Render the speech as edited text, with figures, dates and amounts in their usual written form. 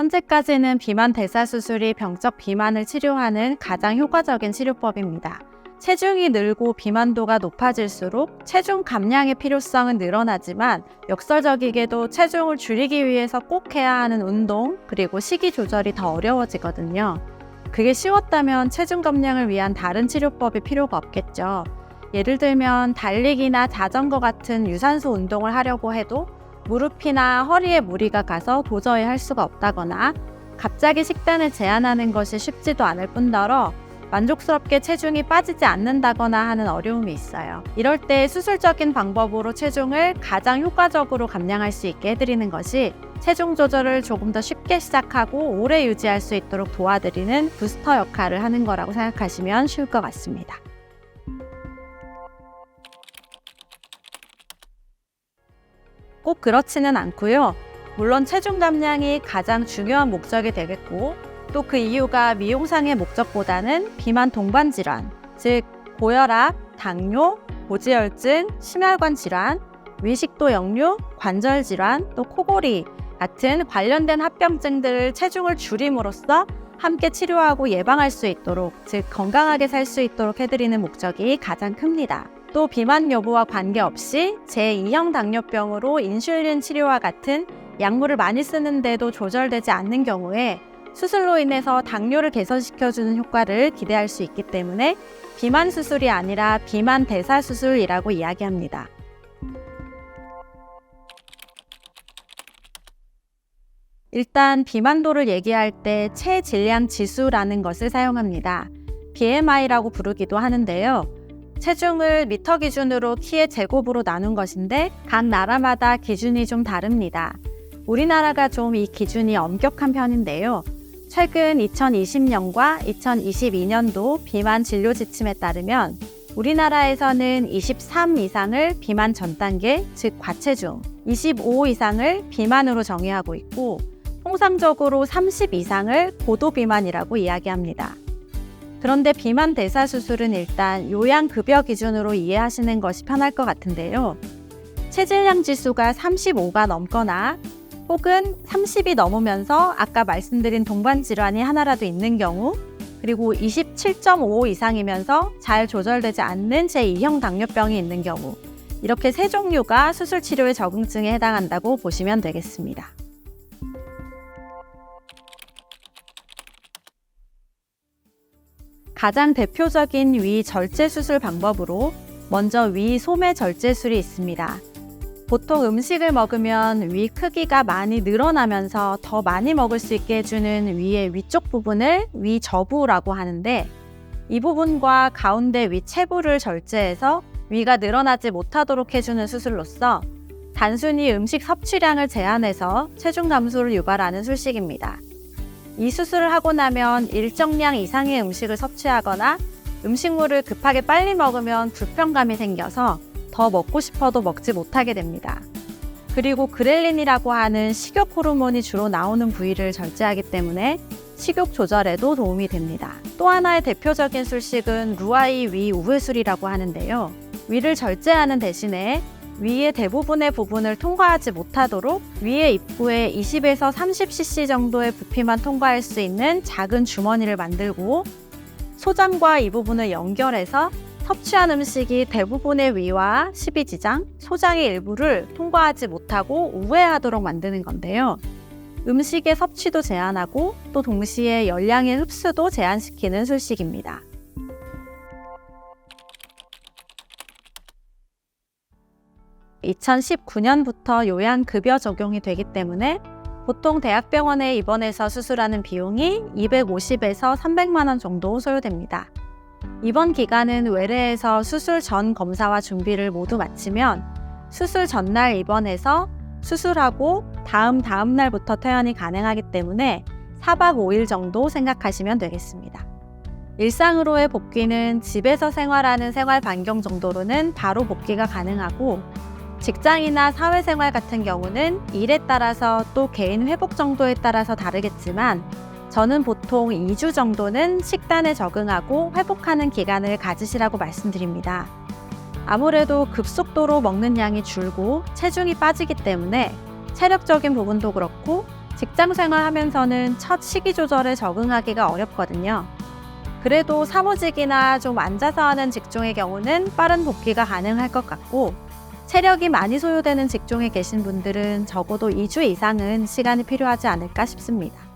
현재까지는 비만 대사 수술이 병적 비만을 치료하는 가장 효과적인 치료법입니다. 체중이 늘고 비만도가 높아질수록 체중 감량의 필요성은 늘어나지만 역설적이게도 체중을 줄이기 위해서 꼭 해야 하는 운동 그리고 식이 조절이 더 어려워지거든요. 그게 쉬웠다면 체중 감량을 위한 다른 치료법이 필요가 없겠죠. 예를 들면 달리기나 자전거 같은 유산소 운동을 하려고 해도 무릎이나 허리에 무리가 가서 도저히 할 수가 없다거나 갑자기 식단을 제한하는 것이 쉽지도 않을 뿐더러 만족스럽게 체중이 빠지지 않는다거나 하는 어려움이 있어요. 이럴 때 수술적인 방법으로 체중을 가장 효과적으로 감량할 수 있게 해드리는 것이 체중 조절을 조금 더 쉽게 시작하고 오래 유지할 수 있도록 도와드리는 부스터 역할을 하는 거라고 생각하시면 쉬울 것 같습니다. 꼭 그렇지는 않고요. 물론 체중 감량이 가장 중요한 목적이 되겠고 또 그 이유가 미용상의 목적보다는 비만 동반 질환, 즉 고혈압, 당뇨, 고지혈증, 심혈관 질환, 위식도 역류, 관절 질환, 또 코골이 같은 관련된 합병증들을 체중을 줄임으로써 함께 치료하고 예방할 수 있도록, 즉 건강하게 살 수 있도록 해드리는 목적이 가장 큽니다. 또 비만 여부와 관계없이 제2형 당뇨병으로 인슐린 치료와 같은 약물을 많이 쓰는데도 조절되지 않는 경우에 수술로 인해서 당뇨를 개선시켜주는 효과를 기대할 수 있기 때문에 비만 수술이 아니라 비만 대사 수술이라고 이야기합니다. 일단 비만도를 얘기할 때 체질량 지수라는 것을 사용합니다. BMI라고 부르기도 하는데요. 체중을 미터 기준으로 키의 제곱으로 나눈 것인데 각 나라마다 기준이 좀 다릅니다. 우리나라가 좀 이 기준이 엄격한 편인데요. 최근 2020년과 2022년도 비만 진료 지침에 따르면 우리나라에서는 23 이상을 비만 전 단계, 즉 과체중, 25 이상을 비만으로 정의하고 있고 통상적으로 30 이상을 고도 비만이라고 이야기합니다. 그런데 비만 대사 수술은 일단 요양급여 기준으로 이해하시는 것이 편할 것 같은데요. 체질량 지수가 35가 넘거나 혹은 30이 넘으면서 아까 말씀드린 동반 질환이 하나라도 있는 경우, 그리고 27.5 이상이면서 잘 조절되지 않는 제2형 당뇨병이 있는 경우, 이렇게 세 종류가 수술 치료의 적응증에 해당한다고 보시면 되겠습니다. 가장 대표적인 위 절제 수술 방법으로 먼저 위 소매 절제술이 있습니다. 보통 음식을 먹으면 위 크기가 많이 늘어나면서 더 많이 먹을 수 있게 해주는 위의 위쪽 부분을 위저부라고 하는데 이 부분과 가운데 위 체부를 절제해서 위가 늘어나지 못하도록 해주는 수술로서 단순히 음식 섭취량을 제한해서 체중 감소를 유발하는 술식입니다. 이 수술을 하고 나면 일정량 이상의 음식을 섭취하거나 음식물을 급하게 빨리 먹으면 불편감이 생겨서 더 먹고 싶어도 먹지 못하게 됩니다. 그리고 그렐린이라고 하는 식욕 호르몬이 주로 나오는 부위를 절제하기 때문에 식욕 조절에도 도움이 됩니다. 또 하나의 대표적인 술식은 루아이 위 우회술이라고 하는데요. 위를 절제하는 대신에 위의 대부분의 부분을 통과하지 못하도록 위의 입구에 20에서 30cc 정도의 부피만 통과할 수 있는 작은 주머니를 만들고 소장과 이 부분을 연결해서 섭취한 음식이 대부분의 위와 십이지장, 소장의 일부를 통과하지 못하고 우회하도록 만드는 건데요. 음식의 섭취도 제한하고 또 동시에 열량의 흡수도 제한시키는 술식입니다. (2019년부터) 요양급여 적용이 되기 때문에 보통 대학병원에 입원해서 수술하는 비용이 250에서 300만 원 정도 소요됩니다. 입원 기간은 외래에서 수술 전 검사와 준비를 모두 마치면 수술 전날 입원해서 수술하고 다음 날부터 퇴원이 가능하기 때문에 4박 5일 정도 생각하시면 되겠습니다. 일상으로의 복귀는 집에서 생활하는 생활 반경 정도로는 바로 복귀가 가능하고 직장이나 사회생활 같은 경우는 일에 따라서 또 개인 회복 정도에 따라서 다르겠지만 저는 보통 2주 정도는 식단에 적응하고 회복하는 기간을 가지시라고 말씀드립니다. 아무래도 급속도로 먹는 양이 줄고 체중이 빠지기 때문에 체력적인 부분도 그렇고 직장 생활하면서는 첫 식이 조절에 적응하기가 어렵거든요. 그래도 사무직이나 좀 앉아서 하는 직종의 경우는 빠른 복귀가 가능할 것 같고, 체력이 많이 소요되는 직종에 계신 분들은 적어도 2주 이상은 시간이 필요하지 않을까 싶습니다.